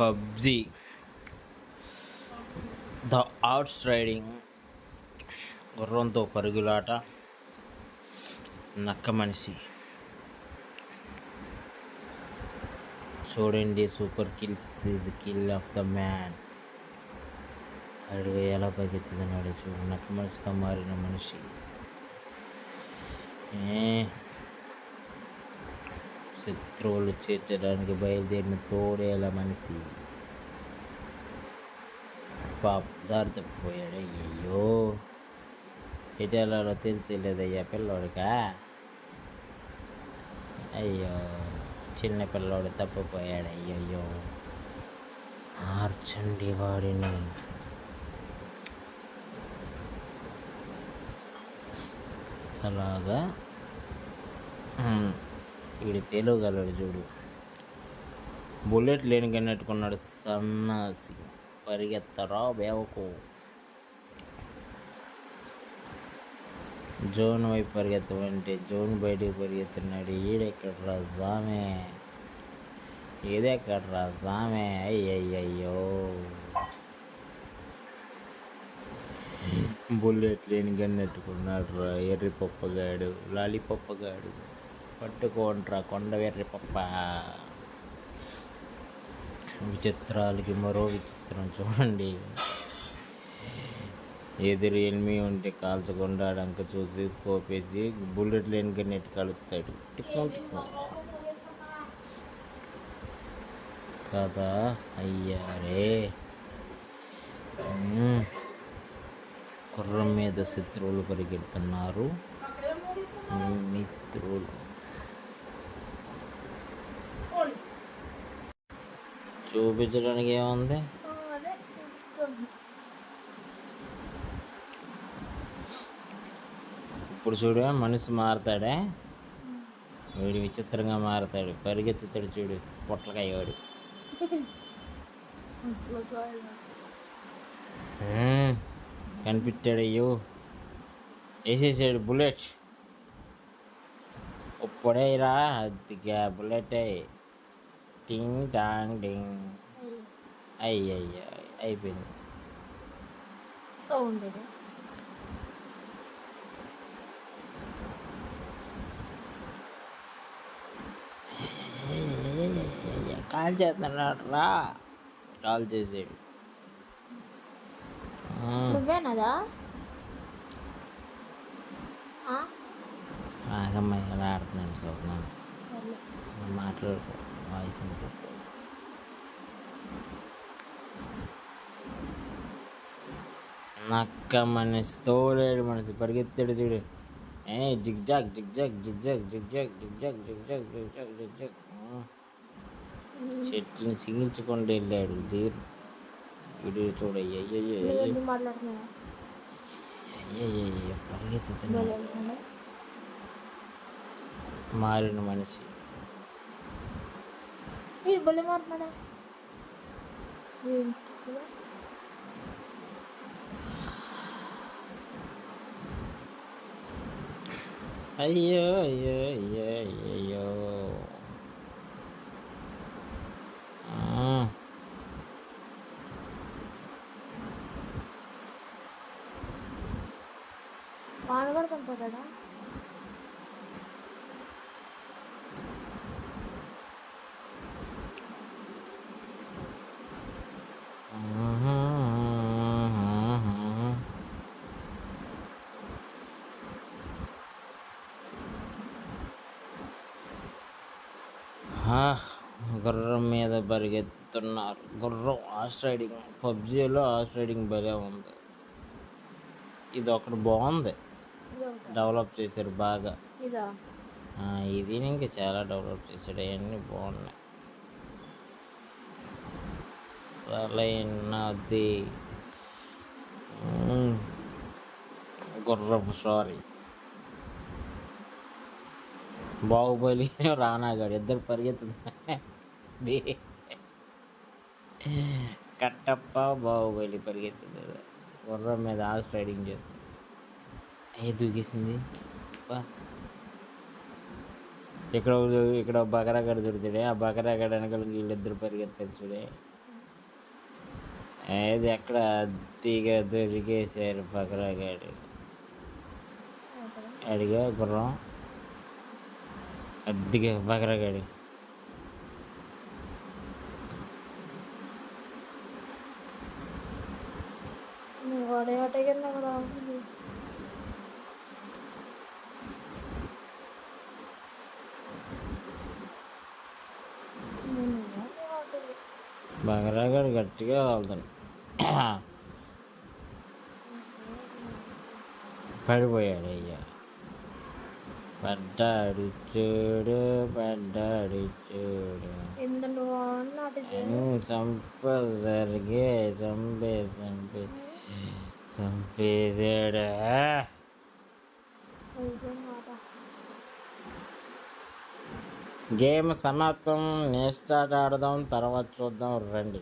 PUBG the horse riding, గుర్రంతో పరుగులాట, నక్క మనిషి. చూడండి, super kills is kill of the man. అడుగు ఎలా పరిగెత్తుతున్నాడు చూడు, నక్క మనిషిగా మారిన మనిషి. శత్రువులు చేర్చడానికి బయలుదేరిన తోడేల మనిషి. పాప దారి తప్పిపోయాడు. అయ్యో, ఎటెలాలో తెలియదయ్యా పిల్లోడికా. అయ్యో, చిన్న పిల్లోడు తప్పిపోయాడు. అయ్యయ్యో, మార్చండి వాడిని. అలాగా వీడు తేలుగలడు చూడు. బుల్లెట్ లేని కన్నెట్టుకున్నాడు సన్నాసి. పరిగెత్తరా బేవకు. జోన్ వైపు పరిగెత్తమంటే జోన్ బయటికి పరిగెత్తున్నాడు. ఈడెక్కడ్రా సామే, ఇదెక్కడ్రా సామే. అయ్యయ్యో, బుల్లెట్ లేని గన్నెట్టుకున్నాడు రా ఎర్రి పప్పగాడు, లాలిపప్పగాడు. పట్టుకోండ్రా కొండ వెర్రి పప్ప. విచిత్రాలకి మరో విచిత్రం చూడండి. ఎదురు ఎనిమి ఉంటే కాల్చకుండా అంక చూసి స్కోప్ వేసి బుల్లెట్ లేని గన్నెట్టు కలుపుతాడు. టిక్కు కదా. అయ్యారే, గుర్రం మీద శత్రువులు పరిగెడుతున్నారు. మిత్రులు చూపించడానికి ఏముంది. ఇప్పుడు చూడు, మనిషి మారుతాడే. వీడు విచిత్రంగా మారుతాడు, పరిగెత్తుతాడు చూడు, పొట్లకాయ వాడు. కనిపెట్టాడు. అయ్యో, వేసేసాడు బుల్లెట్. ఇప్పుడేరా అదిగా బుల్లెట్. టింగ్ టాంగ్ డింగ్. అయ్యయ్యో, అయిపోయింది. కాల్ చేస్తున్నాడు రా. కాల్ చేసాడు. నువ్వేనదా ఆగమ్మాయి ఎలా ఆడుతున్నాడు చూస్తున్నాను. మాట్లాడుకో, వాయిస్ అనిపిస్తుంది. నక్క మనిషి, తోలేడు మనిషి పరిగెత్తాడు చూడు. Zigzag zigzag zigzag zigzag zigzag zigzag zigzag zigzag. చెట్లను చిగించుకొని వెళ్ళాడు. వీడియో చూడయ్యా. పరిగెత్తుతున్నాడు మారిన మనిషి. అయ్యో అయ్యో అయ్యో అయ్యో. వాడు కూడా చంపుతాడా? గుర్రం మీద పరిగెత్తుతున్నారు. గుర్రం హార్స్ రైడింగ్. పబ్జీలో హార్స్ రైడింగ్ భలే ఉంది. ఇది ఒకటి బాగుంది, డెవలప్ చేశారు బాగా. ఇది ఇంకా చాలా డెవలప్ చేశాడు. అవన్నీ బాగున్నాయి. సరైనది గుర్రపు సారీ. బాహుబలి రానాగాడు ఇద్దరు పరిగెత్తుతున్నారు. కట్టప్ప బాహుబలి పరిగెత్తుతాడు. గుర్రం మీద హార్స్ రైడింగ్ చేస్తుంది. దూకేసింది. ఇక్కడ బకరాగాడు దొరుకుతాడే. ఆ బకరాగాడు వెనకాల వీళ్ళిద్దరు పరిగెత్తారు చూడే. ఏది ఎక్కడ అద్దీగా దొరికేశారు బకరాగాడు. అడిగా గుర్రం అద్దీగా బకరాగాడు. వాడే ఆటగాడిని అక్కడ బకరాగాడు గట్టిగా వెళ్తాడు. పడిపోయాడు అయ్యా. పడ్డాడు చూడు, పడ్డాడు చూడు. ఎందుకు నాటితే చంపసరిగే చంపేశాడు. మాట గేమ్ సమాప్తం. నెక్స్ట్ ఆట ఆడదాం, తర్వాత చూద్దాం రండి.